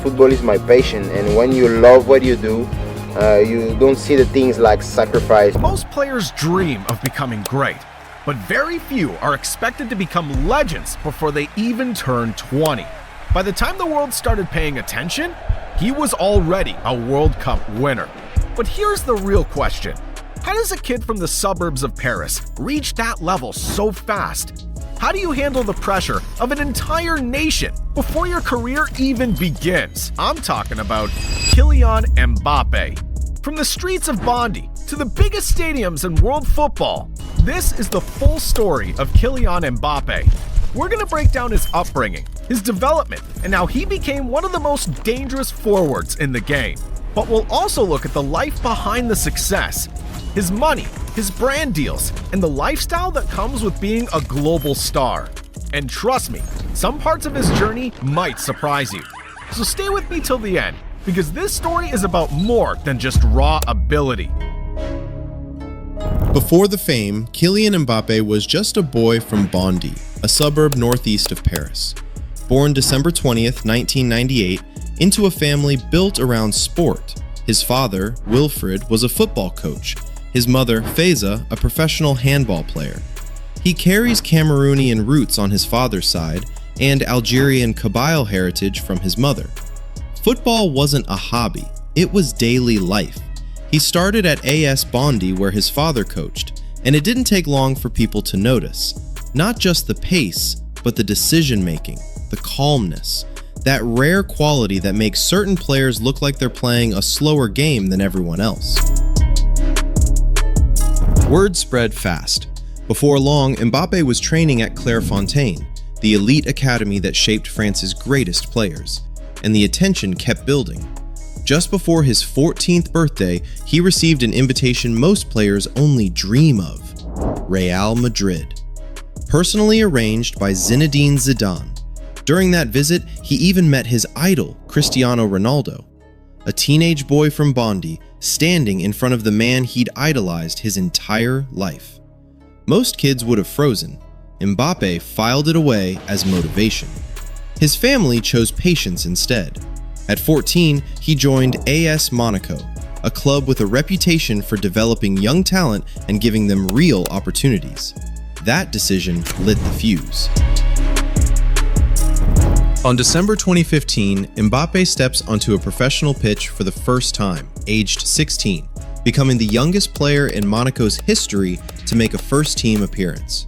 football is my passion, and when you love what you do, you don't see the things like sacrifice. Most players dream of becoming great, but very few are expected to become legends before they even turn 20. By the time the world started paying attention, he was already a World Cup winner. But here's the real question. How does a kid from the suburbs of Paris reach that level so fast? How do you handle the pressure of an entire nation before your career even begins? I'm talking about Kylian Mbappé. From the streets of Bondy to the biggest stadiums in world football, this is the full story of Kylian Mbappé. We're going to break down his upbringing, his development, and how he became one of the most dangerous forwards in the game. But we'll also look at the life behind the success, his money, his brand deals, and the lifestyle that comes with being a global star. And trust me, some parts of his journey might surprise you. So stay with me till the end, because this story is about more than just raw ability. Before the fame, Kylian Mbappé was just a boy from Bondy, a suburb northeast of Paris. Born December 20th, 1998, into a family built around sport. His father, Wilfred, was a football coach. His mother, Faiza, a professional handball player. He carries Cameroonian roots on his father's side and Algerian Kabyle heritage from his mother. Football wasn't a hobby, it was daily life. He started at AS Bondy where his father coached, and it didn't take long for people to notice. Not just the pace, but the decision-making, the calmness, that rare quality that makes certain players look like they're playing a slower game than everyone else. Word spread fast. Before long, Mbappé was training at Clairefontaine, the elite academy that shaped France's greatest players, and the attention kept building. Just before his 14th birthday, he received an invitation most players only dream of: Real Madrid. Personally arranged by Zinedine Zidane. During that visit, he even met his idol, Cristiano Ronaldo, a teenage boy from Bondy, standing in front of the man he'd idolized his entire life. Most kids would have frozen. Mbappé filed it away as motivation. His family chose patience instead. At 14, he joined AS Monaco, a club with a reputation for developing young talent and giving them real opportunities. That decision lit the fuse. On December 2015, Mbappé steps onto a professional pitch for the first time, aged 16, becoming the youngest player in Monaco's history to make a first-team appearance.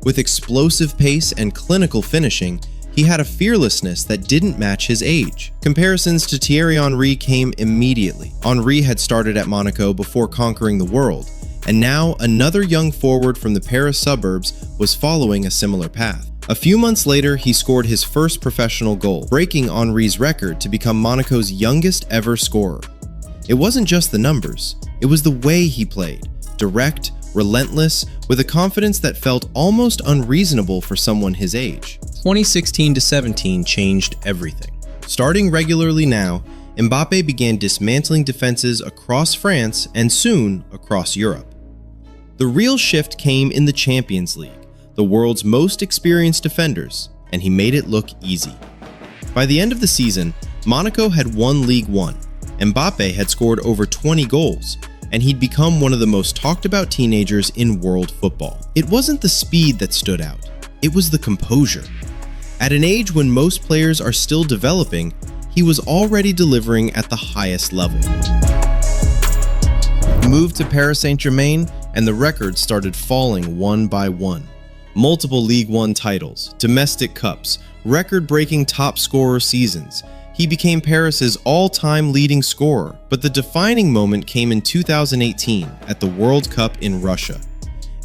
With explosive pace and clinical finishing, he had a fearlessness that didn't match his age. Comparisons to Thierry Henry came immediately. Henry had started at Monaco before conquering the world, and now another young forward from the Paris suburbs was following a similar path. A few months later, he scored his first professional goal, breaking Henry's record to become Monaco's youngest ever scorer. It wasn't just the numbers, it was the way he played, direct, relentless, with a confidence that felt almost unreasonable for someone his age. 2016-17 changed everything. Starting regularly now, Mbappé began dismantling defenses across France and soon across Europe. The real shift came in the Champions League, the world's most experienced defenders, and he made it look easy. By the end of the season, Monaco had won Ligue 1. Mbappé had scored over 20 goals, and he'd become one of the most talked about teenagers in world football. It wasn't the speed that stood out, it was the composure. At an age when most players are still developing, he was already delivering at the highest level. He moved to Paris Saint-Germain, and the records started falling one by one. Multiple Ligue 1 titles, domestic cups, record-breaking top scorer seasons. He became Paris's all-time leading scorer, but the defining moment came in 2018 at the World Cup in Russia.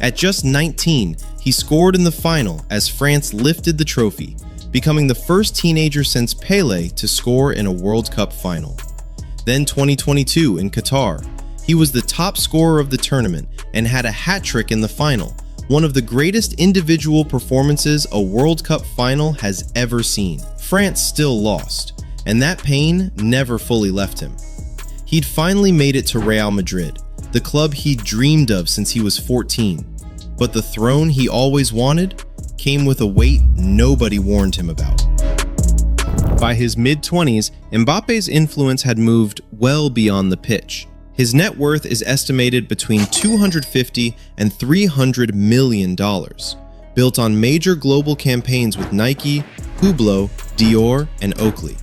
At just 19, he scored in the final as France lifted the trophy, becoming the first teenager since Pelé to score in a World Cup final. Then 2022 in Qatar, he was the top scorer of the tournament and had a hat-trick in the final, one of the greatest individual performances a World Cup final has ever seen. France still lost, and that pain never fully left him. He'd finally made it to Real Madrid, the club he'd dreamed of since he was 14. But the throne he always wanted came with a weight nobody warned him about. By his mid-20s, Mbappe's influence had moved well beyond the pitch. His net worth is estimated between $250 and $300 million, built on major global campaigns with Nike, Hublot, Dior, and Oakley.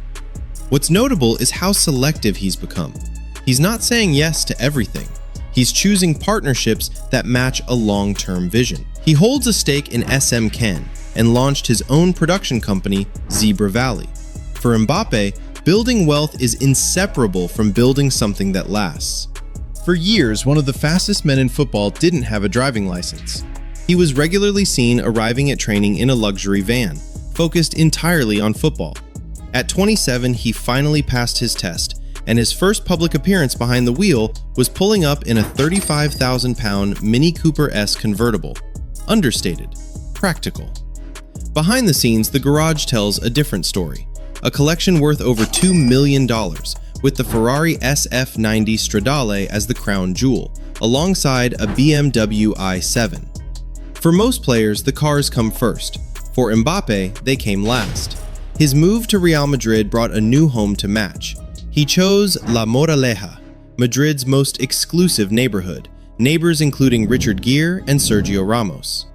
What's notable is how selective he's become. He's not saying yes to everything. He's choosing partnerships that match a long-term vision. He holds a stake in SM Ken and launched his own production company, Zebra Valley. For Mbappe, building wealth is inseparable from building something that lasts. For years, one of the fastest men in football didn't have a driving license. He was regularly seen arriving at training in a luxury van, focused entirely on football. At 27, he finally passed his test, and his first public appearance behind the wheel was pulling up in a 35,000-pound Mini Cooper S convertible. Understated, practical. Behind the scenes, the garage tells a different story. A collection worth over $2 million, with the Ferrari SF90 Stradale as the crown jewel, alongside a BMW i7. For most players, the cars come first. For Mbappe, they came last. His move to Real Madrid brought a new home to match. He chose La Moraleja, Madrid's most exclusive neighborhood, neighbors including Richard Gere and Sergio Ramos.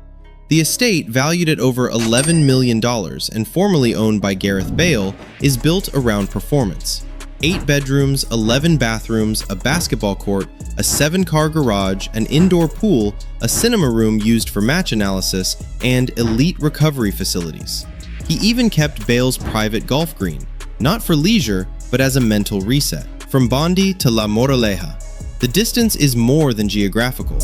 The estate, valued at over $11 million and formerly owned by Gareth Bale, is built around performance. 8 bedrooms, 11 bathrooms, a basketball court, a 7-car garage, an indoor pool, a cinema room used for match analysis, and elite recovery facilities. He even kept Bale's private golf green, not for leisure, but as a mental reset. From Bondy to La Moraleja, the distance is more than geographical.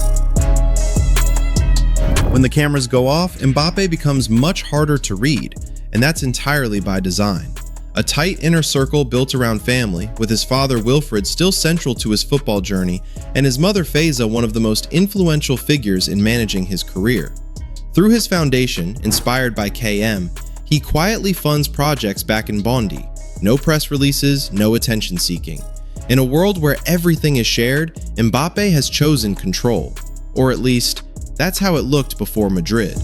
When the cameras go off, Mbappe becomes much harder to read, and that's entirely by design. A tight inner circle built around family, with his father Wilfred still central to his football journey, and his mother Faiza one of the most influential figures in managing his career. Through his foundation, inspired by KM, he quietly funds projects back in Bondy. No press releases, no attention seeking. In a world where everything is shared, Mbappe has chosen control. Or at least, that's how it looked before Madrid.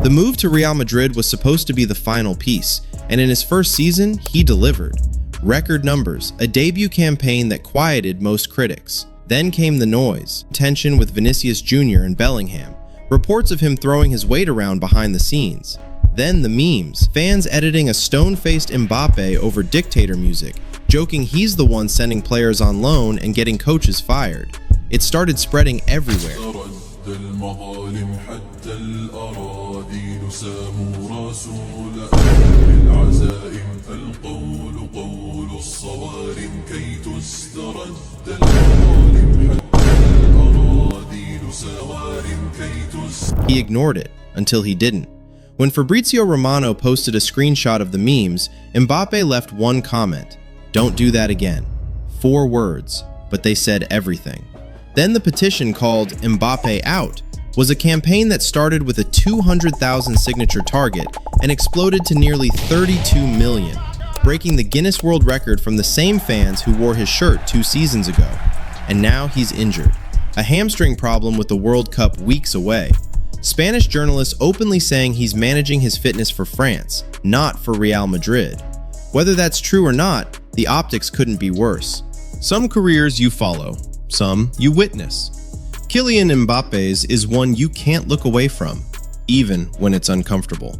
The move to Real Madrid was supposed to be the final piece, and in his first season, he delivered. Record numbers, a debut campaign that quieted most critics. Then came the noise, tension with Vinicius Jr. and Bellingham, reports of him throwing his weight around behind the scenes. Then the memes, fans editing a stone-faced Mbappe over dictator music, joking he's the one sending players on loan and getting coaches fired. It started spreading everywhere. He ignored it until he didn't. When Fabrizio Romano posted a screenshot of the memes, Mbappe left one comment: "Don't do that again." 4 words, but they said everything. Then the petition called Mbappe Out was a campaign that started with a 200,000 signature target and exploded to nearly 32 million, breaking the Guinness World Record from the same fans who wore his shirt 2 seasons ago. And now he's injured. A hamstring problem with the World Cup weeks away. Spanish journalists openly saying he's managing his fitness for France, not for Real Madrid. Whether that's true or not, the optics couldn't be worse. Some careers you follow, some you witness. Kylian Mbappe's is one you can't look away from, even when it's uncomfortable.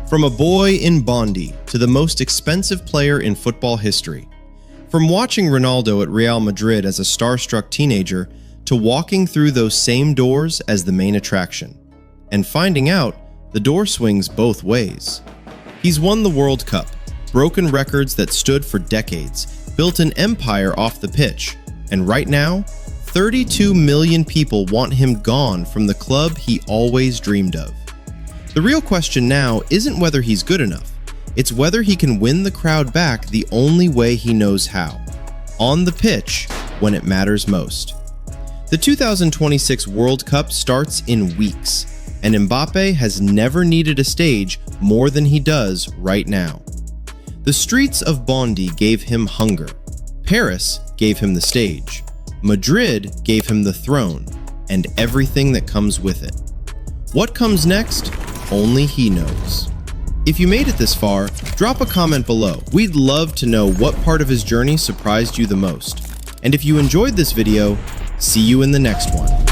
From a boy in Bondy to the most expensive player in football history. From watching Ronaldo at Real Madrid as a starstruck teenager to walking through those same doors as the main attraction. And finding out the door swings both ways. He's won the World Cup, broken records that stood for decades, built an empire off the pitch, and right now, 32 million people want him gone from the club he always dreamed of. The real question now isn't whether he's good enough, it's whether he can win the crowd back the only way he knows how, on the pitch when it matters most. The 2026 World Cup starts in weeks, and Mbappe has never needed a stage more than he does right now. The streets of Bondy gave him hunger. Paris gave him the stage. Madrid gave him the throne, and everything that comes with it. What comes next? Only he knows. If you made it this far, drop a comment below. We'd love to know what part of his journey surprised you the most. And if you enjoyed this video, see you in the next one.